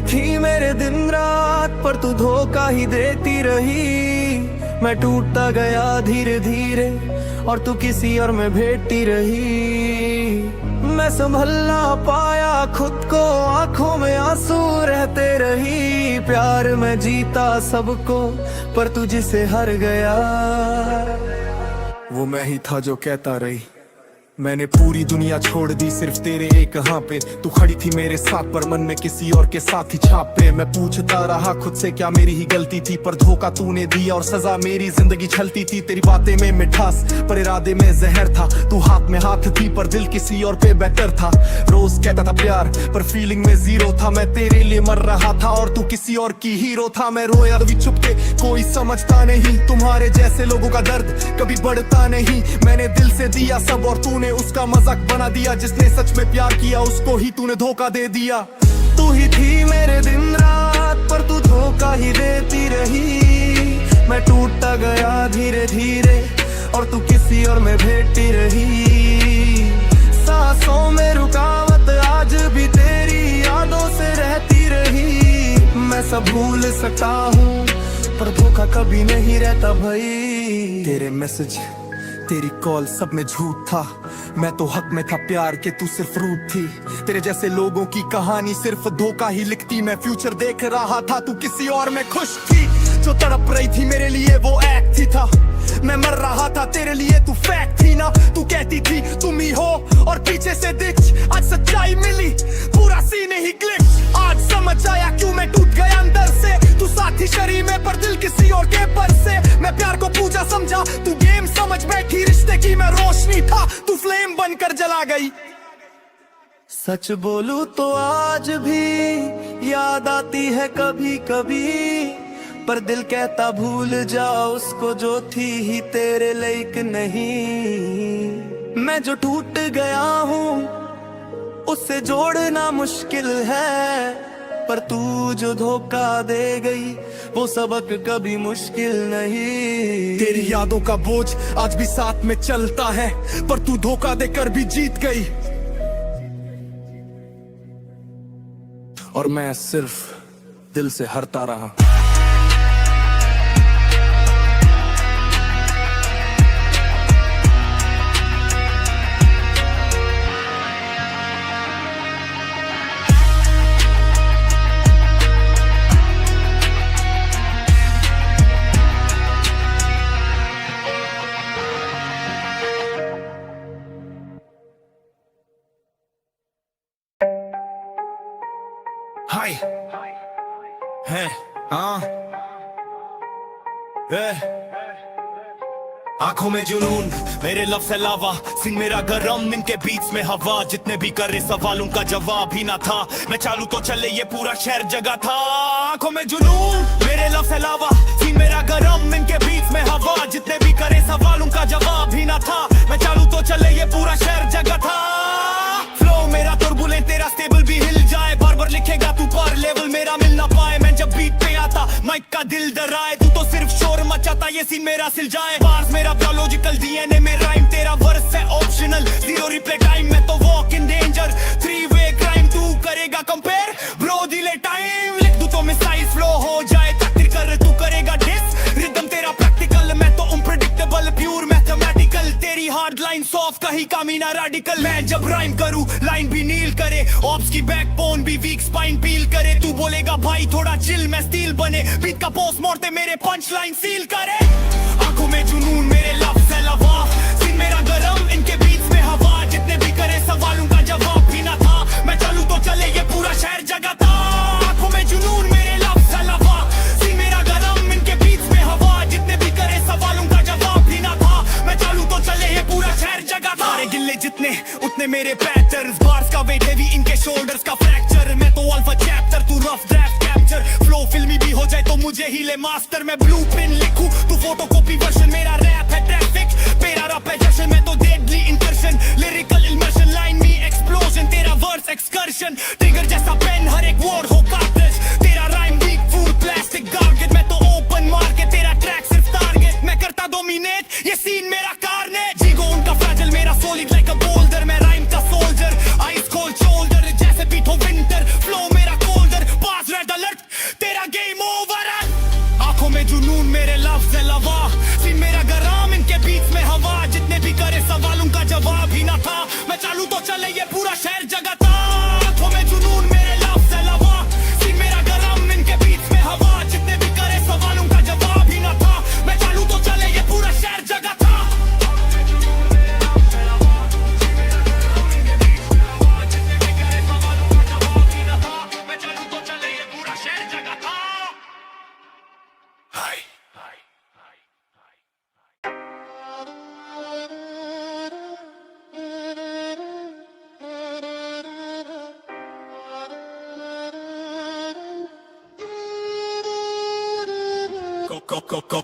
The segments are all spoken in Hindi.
थी मेरे दिन रात, पर तू धोखा ही देती रही। मैं टूटता गया धीरे धीरे और तू किसी और में भेटती रही। मैं संभल ना पाया खुद को, आंखों में आंसू रहते रही। प्यार में जीता सबको, पर तू जिसे हार गया वो मैं ही था जो कहता रही। मैंने पूरी दुनिया छोड़ दी सिर्फ तेरे एक हाँ पे। तू खड़ी थी मेरे साथ पर मन में किसी और के साथ ही छाप पे। मैं पूछता रहा खुद से क्या मेरी ही गलती थी, पर धोखा तूने दिया और सजा मेरी जिंदगी छलती थी। तेरी बातें में मिठास पर इरादे में जहर था। तू हाथ में हाथ थी पर दिल किसी और पे बेहतर था। रोज कहता था प्यार पर फीलिंग में जीरो था। मैं तेरे लिए मर रहा था और तू किसी और की हीरो था। मैं रोया भी चुप के, कोई समझता नहीं। तुम्हारे जैसे लोगों का दर्द कभी बढ़ता नहीं। मैंने दिल से दिया सब और तूने उसका मजाक बना दिया। जिसने सच में प्यार किया उसको ही तूने धोखा दे दिया। तू ही थी मेरे दिन रात, पर तू धोखा ही देती रही। मैं टूटता गया धीरे धीरे और तू किसी और में भेटती रही। सांसों में रुकावट आज भी तेरी यादों से रहती रही। मैं सब भूल सकता हूँ पर धोखा कभी नहीं रहता भाई। तेरे मैसेज तेरी कॉल सब में झूठ था। मैं तो हक में था प्यार के, तू सिर्फ रूठ थी। तेरे जैसे लोगों की कहानी सिर्फ धोखा ही लिखती। मैं फ्यूचर देख रहा था, तू किसी और में खुश थी। जो तड़प रही थी मेरे लिए वो एक्ट ही था। मैं मर रहा था तेरे लिए, तू फैक्ट थी ना। तू कहती थी तुम ही हो और पीछे से दिख। आज सच्चाई मिली, पूरा सीन ही ग्लिच। आज समझ आया क्यों मैं टूट गया अंदर से। तू साथी शरीर में पर दिल किसी और के पर से। मैं प्यार को पूजा समझा, तू गेम समझ बैठी। रिश्ते की मैं रोशनी था, तू फ्लेम बनकर जला गई। सच बोलूं तो आज भी याद आती है कभी कभी, पर दिल कहता भूल जा उसको जो थी ही तेरे लायक नहीं। मैं जो टूट गया हूँ उससे जोड़ना मुश्किल है, पर तू जो धोखा दे गई वो सबक कभी मुश्किल नहीं। तेरी यादों का बोझ आज भी साथ में चलता है, पर तू धोखा देकर भी जीत गई। और मैं सिर्फ दिल से हारता रहा। हाय है आंखों में जुनून मेरे लफ्ज़ है लावा। सीन मेरा गरम इनके बीच में हवा। जितने भी करे सवालों का जवाब ही ना था। मैं चालू तो चले ये पूरा शहर जगह था। आंखों में जुनून मेरे लफ्ज़ है लावा। सीन मेरा गरम इनके बीच में हवा। जितने भी करे सवालों का जवाब ही ना था। मैं चालू तो चले ये पूरा शहर जगह था। फ्लो मेरा तुर्बुलेंट तेरा स्टेबल भी हिल जाए। बार बार लिखेगा तू पर लेवल मेरा मिल ना पाए। मैं जब बीट पे आता माइक का दिल डराए। तू तो सिर्फ शोर मचाता ये सीन मेरा सिल जाए। बार्स मेरा बायोलॉजिकल डीएनए में राइम। तेरा वर्स है ऑप्शनल, जीरो रिप्ले टाइम में तो walk in danger. Three way crime तू करेगा कंपेयर ब्रो डिले टाइम। लिख दूं तो मिसाइल फ्लो हो जाए। तकदीर कर तू करेगा डिस रिदम तेरा प्रैक्टिकल। मैं तो अनप्रेडिक्टेबल प्योर मैथमेटिकल। तेरी हार्ड लाइन सॉफ्ट कहीं कामीना रेडिकल। मैं जब राइम करूं लाइन भी नील करे। ऑप्स की बैकबोन भी वीक स्पाइन पील करे। तू बोलेगा भाई थोड़ा चिल मैं स्टील बने। बीट का पोस्टमार्टम मेरे पंच लाइन सील करे। आंखों में जुनून मेरे लफ्ज़ है लावा। सीन मेरा गरम इनके बीच में हवा। जितने भी करे सवालों का जवाब भी ना था। मैं चालू तो चले ये पूरा शहर जगह था। आंखों में जुनून मेरे लफ्ज़ है लावा। सीन मेरा गरम इनके बीच में हवा। जितने भी करे सवालों का जवाब भी ना था। मैं चालू तो चले ये पूरा शहर जगह था। सारे गिल्ले जितने उतने मेरे पैटर्न्स। बार्स का वेट हैवी इनके शोल्डर्स का फ्रैक्चर। मैं तो अल्फा चैप्टर तू रफ ड्राफ्ट कैप्चर। फ्लो फिल्मी भी हो जाए तो मुझे ही ले मास्टर। मैं ब्लूप्रिंट लिखूं तू फोटोकॉपी वर्जन। मेरा रैप है ट्रैफिक मेरा रैप है जशन। मैं तो deadly incursion lyrical immersion. Line में एक्सप्लोजन तेरा वर्स एक्सकर्शन। ट्रिगर जैसा पेन हर एक वर्ड हो कार्ट्रिज। तेरा राइम वीक फूड प्लास्टिक गार्गेट। मैं तो ओपन मार के तेरा ट्रैक सिर्फ टारगेट। मैं करता डोमिनेट ये सीन मेरा कारनेट। जीगो उनका फ्रैजिल मेरा सॉलिड लाइक अ बोल्डर। मैं राइम का सोल्जर आइस कोल्ड शोल्डर। जैसे बीट हो विंटर फ्लो मेरा कोल्डर। पास रेड आंखों में जुनून मेरे लफ्ज़ है लवा, सी मेरा गराम इनके बीच में हवा, जितने भी करे सवाल उनका जवाब ही ना था। मैं चालू तो चले ये पूरा शहर जगाता, आंखों में जुनून मेरे लफ्ज़ है लवा, सी मेरा गराम इनके बीच में हवा, जितने भी करे सवाल उनका जवाब ही ना था। मैं चालू तो चले ये पूरा शहर जगाता।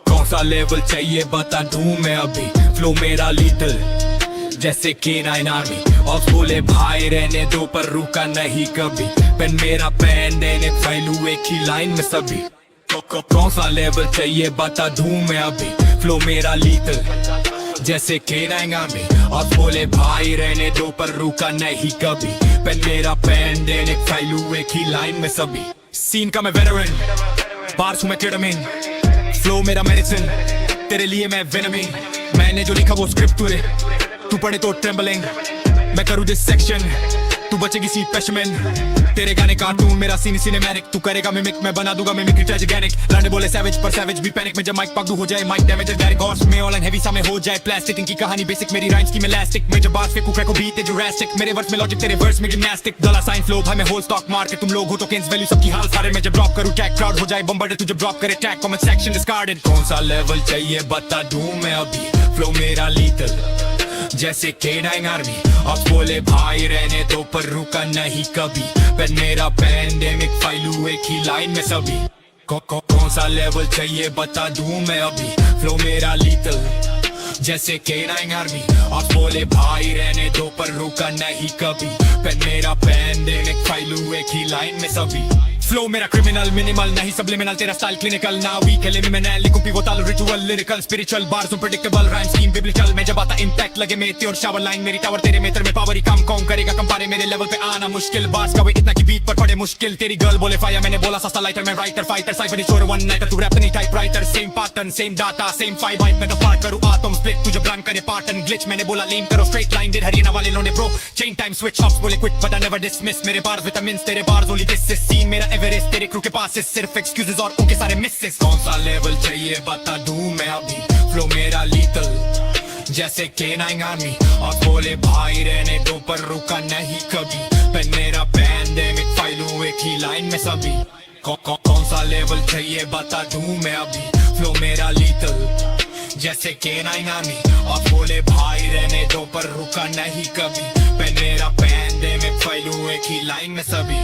कौन सा लेवल चाहिए बता दूं मैं अभी, फ्लो मेरा लीथल जैसे K9 आर्मी। ऑफ बोले भाई रहने दो पर रुका नहीं कभी, पेन मेरा पेन देने फैलू एक ही लाइन में सभी। कौन सा लेवल चाहिए बता दूं मैं अभी, फ्लो मेरा लीथल जैसे K9 आर्मी। ऑफ बोले भाई रहने दो पर रुका नहीं कभी, पेन मेरा पेन देने फैलू एक ही लाइन में सभी। सीन का मैं वेटरन, बार्स हूँ मैं केटामिन, फ्लो मेरा मेडिसिन, तेरे लिए मैं वेनमी। मैंने जो लिखा वो स्क्रिप्ट तू पढ़े तो ट्रेम्बलिंग, मैं करूँ दिस सेक्शन तू बचेगी सी पेशमेन। तेरे गाने कार्टून मेरा सीन सिनेमैटिक, तू करेगा मिमिक मैं बना दूंगा मिमिक्री ट्रेजिक। लाने बोले सैवेज पर सैवेज भी पैनिक में, जब माइक पकड़ू हो जाए माइक डैमेज डायरेक्ट गॉस में ऑल एंड हेवी सा में हो जाए प्लास्टिक। इनकी कहानी बेसिक मेरी राइम्स की मैं इलास्टिक, मैं जब बात फेंकू क्रैको बीट है जुरासिक। मेरे वर्ड्स में लॉजिक तेरे वर्ड्स में जिम्नास्टिक, डॉलर साइन फ्लो भाई मैं होल स्टॉक मार्केट। तुम लोग हो तो केन्स वैल्यू सबकी हाल सारे, मैं जब ड्रॉप करूं टैग क्राउड हो जाए बम्बर्ड, तू जब ड्रॉप करे टैग कमेंट सेक्शन डिस्कार्डेड। कौन सा लेवल चाहिए बता दूं मैं अभी, फ्लो मेरा लीथल जैसे K9 आर्मी। अब बोले भाई रहने दो पर रुका नहीं कभी, पेन मेरा पैंडेमिक फाइलू एक ही लाइन में सभी। कौन सा लेवल चाहिए बता दूं मैं अभी, फ्लो मेरा लीथल जैसे K9 आर्मी। अब बोले भाई रहने दो पर रुका नहीं कभी, पेन मेरा पैंडेमिक फाइलू एक ही लाइन में सभी। फ्लो मेरा क्रिमिनल मिनिमल नहीं सब्लिमिनल, तेरा स्टाइल क्लिनिकल ना वीक है मैं लिखूं pivotal ritual lyrical spiritual bars predictable rhyme scheme biblical. मैं जब आता इम्पैक्ट लगे मेरी और शावर लाइन मेरी टावर तेरे मेटर में पावर ही कम कौन करेगा कंपारे मेरे लेवल पे आना मुश्किल। बार्स का वे इतना की बीट पर पड़े मुश्किल, तेरी गर्ल बोले फायर मैंने बोला सस्ता लाइटर। मैं राइटर फाइटर साइफर इशोर वन नाइटर, तू रैप नहीं टाइप राइटर। Same pattern same data same five byte में पार्ट करूं आटम स्प्लिट, तुझे ब्लैंक करे पैटर्न ग्लिच। मैंने बोला लीन करो स्ट्रेट लाइन डेड हरियाणा वाले lone bro chain time switch offs बोले quit but I never dismiss. मेरे बार्स विटामिन्स तेरे bars only this is scene मेरा एवरेस्ट, तेरे क्रू के पास सिर्फ एक्सक्यूजेस और उनके सारे मिसेस। कौन सा लेवल चाहिए बता दूं मैं अभी, फ्लो मेरा लीथल जैसे K9 आर्मी। और बोले भाई रहने दो पर रुका नहीं कभी, पेन मेरा पैंडेमिक फाइलू एक ही लाइन में सभी। कौन सा लेवल चाहिए बता दूं मैं अभी, फ्लो मेरा लीथल जैसे K9 आर्मी। और बोले भाई रहने दो पर रुका नहीं कभी, पेन मेरा पैंडेमिक फाइलू एक ही लाइन में सभी।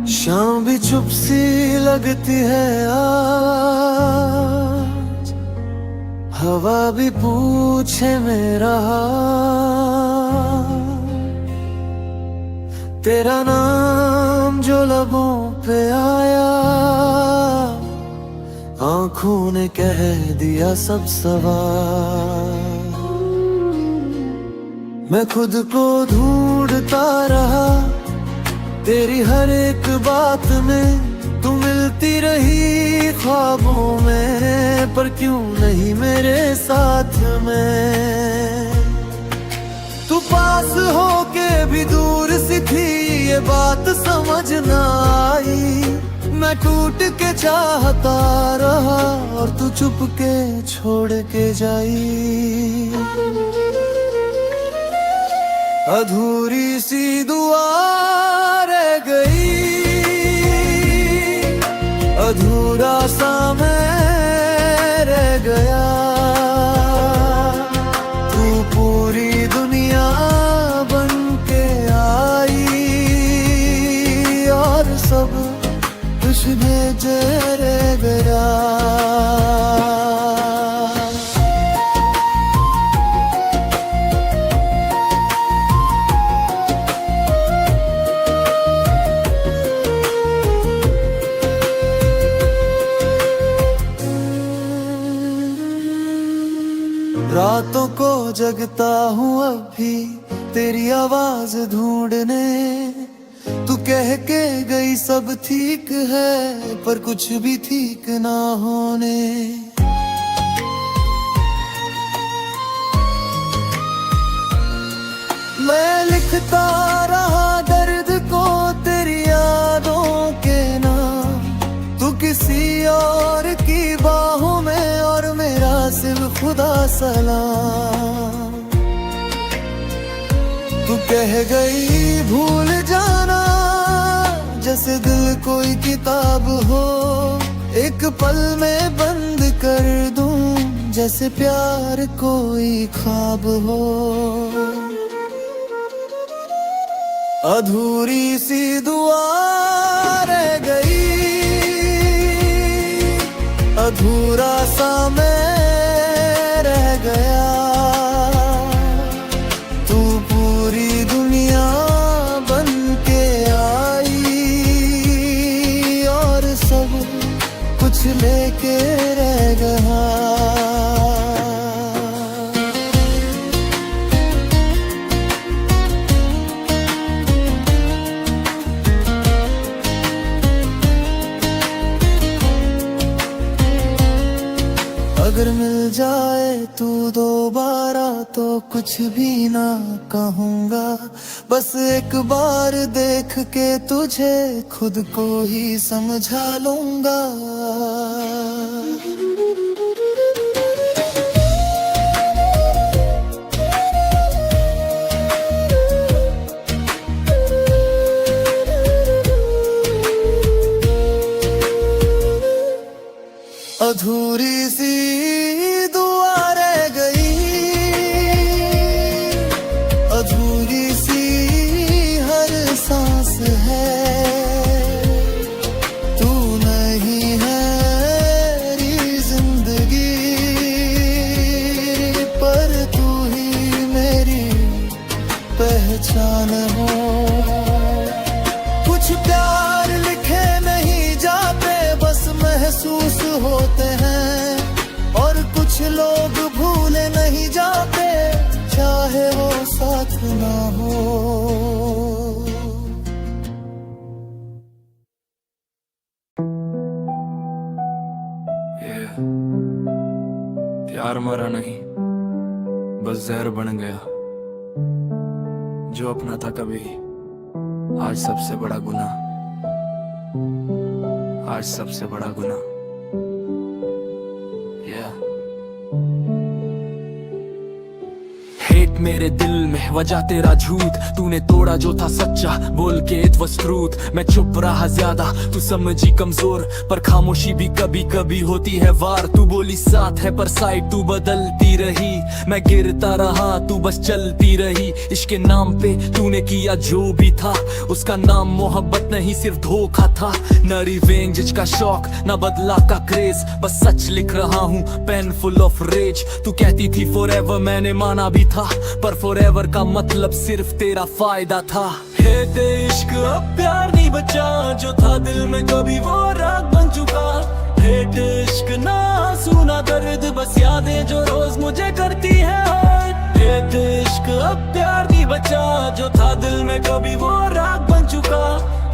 शाम भी चुप सी लगती है आज, हवा भी पूछे मेरा हाल। तेरा नाम जो लबों पे आया, आंखों ने कह दिया सब सवाल। मैं खुद को ढूंढता रहा तेरी हर एक बात में, तू मिलती रही ख्वाबों में, पर क्यों नहीं मेरे साथ में। तू पास होके भी दूर सी थी ये बात समझ ना आई। मैं टूट के चाहता रहा और तू चुप के छोड़ के जाई। अधूरी सी दुआ रह गई, अधूरा सा मैं रह गया। तू पूरी दुनिया बन के आई और सब कुछ भेजे रह गया। रातों को जगता हूँ अब भी तेरी आवाज ढूंढने। तू कह के गई सब ठीक है पर कुछ भी ठीक ना होने। मैं लिखता रहा दर्द को तेरी यादों के नाम। तू किसी और की बाहों में और मेरा सिर्फ खुदा सलाम। तू कह गई भूल जाना जैसे दिल कोई किताब हो। एक पल में बंद कर दूं जैसे प्यार कोई ख्वाब हो। अधूरी सी दुआ रह गई, अधूरा सा मैं रह गया। तू पूरी दुनिया बन के आई और सब कुछ लेके रह गया। अगर मिल जाए तू दोबारा तो कुछ भी ना कहूँगा। बस एक बार देख के तुझे खुद को ही समझा लूँगा। अधूरी सी दुआ रह गई, अधूरी सी हर सांस है। तू नहीं है मेरी जिंदगी पर तू ही मेरी पहचान हो। कुछ प्यार लिखे नहीं जाते बस महसूस होते हैं। और कुछ लोग भूले नहीं जाते चाहे वो साथ ना हो। प्यार मरा नहीं बस जहर बन गया। जो अपना था कभी आज सबसे बड़ा गुनाह, आज सबसे बड़ा गुनाह। हेट मेरे दिल में वजह तेरा झूठ। तूने तोड़ा जो था सच्चा बोल के इट वाज ट्रूथ। मैं चुप रहा ज्यादा तू समझी कमजोर पर खामोशी भी कभी कभी होती है वार। तू बोली साथ है पर साइड तू बदलती रही। मैं गिरता रहा तू बस चलती रही। इश्क के नाम पे तूने किया जो भी था उसका नाम मोहब्बत नहीं सिर्फ धोखा था। न रिवेंज का शौक न बदला का क्रेज बस सच लिख रहा हूँ पेन फुल ऑफ रेज। तू कहती थी फॉरएवर मैंने माना भी था पर फॉरएवर का मतलब सिर्फ तेरा फायदा था। हे ते इश्क अब प्यार नहीं बचा जो था दिल में कभी वो राग बन चुका। हे ते इश्क ना सुना दर्द बस यादें जो रोज मुझे करती है। हे ते इश्क अब प्यार नहीं बचा जो था दिल में कभी वो राग बन चुका।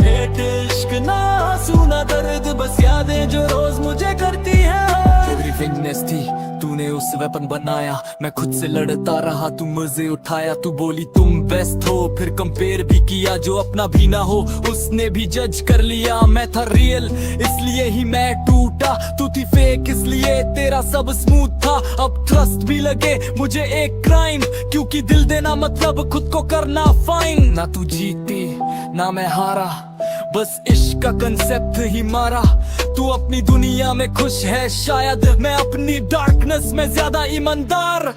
हे ते इश्क ना सुना दर्द बस यादें जो रोज मुझे करती है। तेरी वीकनेस थी तूने उस वेपन बनाया। मैं खुद से लड़ता रहा तू मजे उठाया। तू बोली तुम बेस्ट हो फिर कंपेयर भी किया। जो अपना भी ना हो उसने भी जज कर लिया। मैं था रियल इसलिए ही मैं टूटा। तू थी फेक इसलिए तेरा सब स्मूथ था। अब ट्रस्ट भी लगे मुझे एक क्राइम क्योंकि दिल देना मतलब खुद को करना फाइन। ना तू जीती ना मैं हारा बस इश्क का कंसेप्ट ही मारा। तू अपनी दुनिया में खुश है शायद मैं अपनी डार्कनेस में ज्यादा ईमानदार।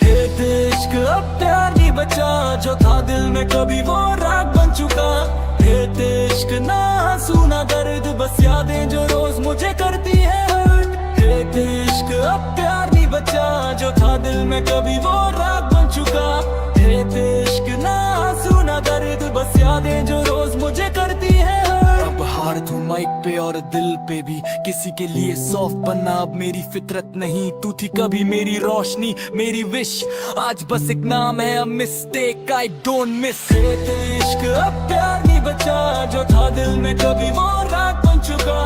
हे ते इश्क अब प्यार नहीं बचा जो था दिल में कभी वो राग बन चुका। हे ते इश्क ना सुना दर्द बस यादें जो रोज मुझे करती है। हे ते इश्क अब प्यार नहीं बचा जो था दिल में कभी वो राग बन चुका। हे ते इश्क ना सुना दर्द बस यादें जो रोज मुझे करती है। अब हार तू माइक पे और दिल पे भी किसी के लिए सॉफ्ट बनना अब मेरी फितरत नहीं। तू थी कभी मेरी रोशनी, मेरी विश, आज बस एक नाम है a mistake, I don't miss it. इश्क अब प्यार नहीं बचा जो था दिल में कभी वो रात बन चुका।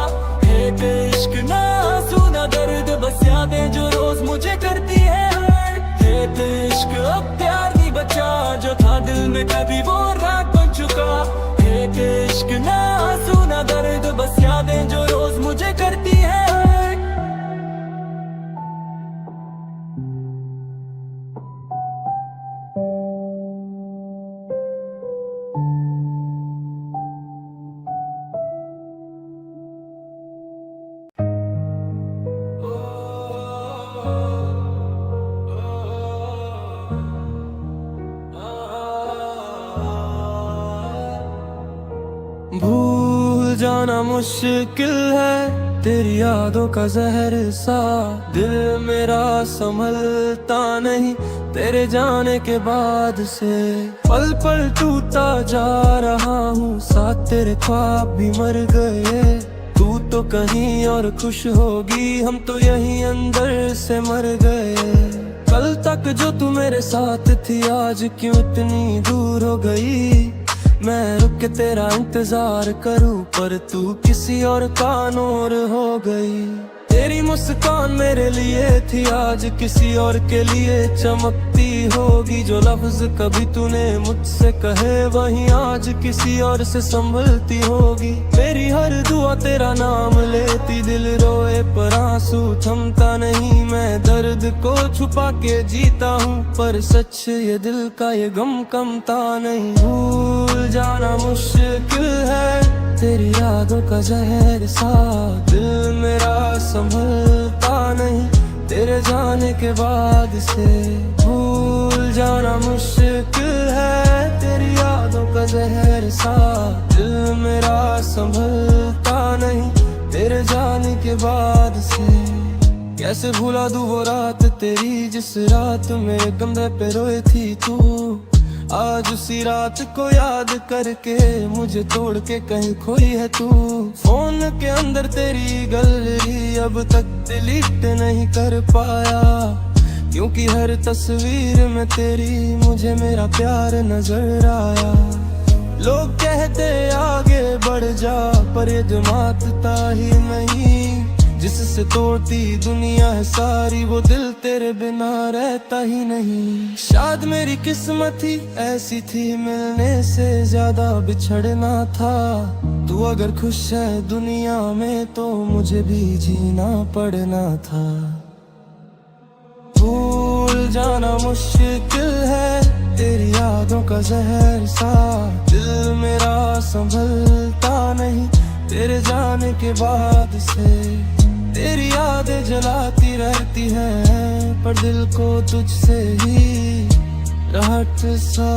हेट इश्क ना आंसू ना दर्द, बस यादें जो रोज मुझे करती है हर्ट। हेट इश्क अब प्यार नहीं बचा जो था दिल में कभी वो रात बन चुका। हेट इश्क ना आंसू ना दर्द, बस यादें जो रोज मुझे करती है हर्ट। भूल जाना मुश्किल है तेरी यादों का जहर सा, दिल मेरा संभलता नहीं तेरे जाने के बाद से। पल पल टूटा जा रहा हूँ, साथ तेरे ख्वाब भी मर गए। तू तो कहीं और खुश होगी, हम तो यहीं अंदर से मर गए। कल तक जो तू मेरे साथ थी आज क्यों इतनी दूर हो गई। मैं रुक के तेरा इंतजार करूं पर तू किसी और का नूर हो गई। तेरी मुस्कान मेरे लिए थी आज किसी और के लिए चमकती होगी। जो लफ्ज कभी तूने मुझसे कहे वही आज किसी और से संभलती होगी। मेरी हर दुआ तेरा नाम लेती, दिल रोए पर आंसू थमता नहीं। मैं दर्द को छुपा के जीता हूँ पर सच ये दिल का ये गम कमता नहीं। भूल जाना मुश्किल है तेरी यादों का जहर सा, दिल मेरा संभलता नहीं तेरे जाने के बाद से। भूल जाना मुश्किल है तेरी यादों का जहर सा, दिल मेरा संभलता नहीं तेरे जाने के बाद से। कैसे भूला दूँ वो रात तेरी जिस रात मेरे कंधे पे रोई थी तू। आज उसी रात को याद करके मुझे तोड़ के कहीं खोई है तू। फोन के अंदर तेरी गैलरी अब तक डिलीट नहीं कर पाया, क्योंकि हर तस्वीर में तेरी मुझे मेरा प्यार नजर आया। लोग कहते आगे बढ़ जा पर ये जमाता ही नहीं। जिससे तोड़ती दुनिया है सारी वो दिल तेरे बिना रहता ही नहीं। शायद मेरी किस्मत ही ऐसी थी मिलने से ज्यादा बिछड़ना था। तू अगर खुश है दुनिया में तो मुझे भी जीना पड़ना था। भूल जाना मुश्किल है तेरी यादों का जहर सा, दिल मेरा संभलता नहीं तेरे जाने के बाद से। तेरी यादें जलाती रहती हैं पर दिल को तुझसे ही रहट सा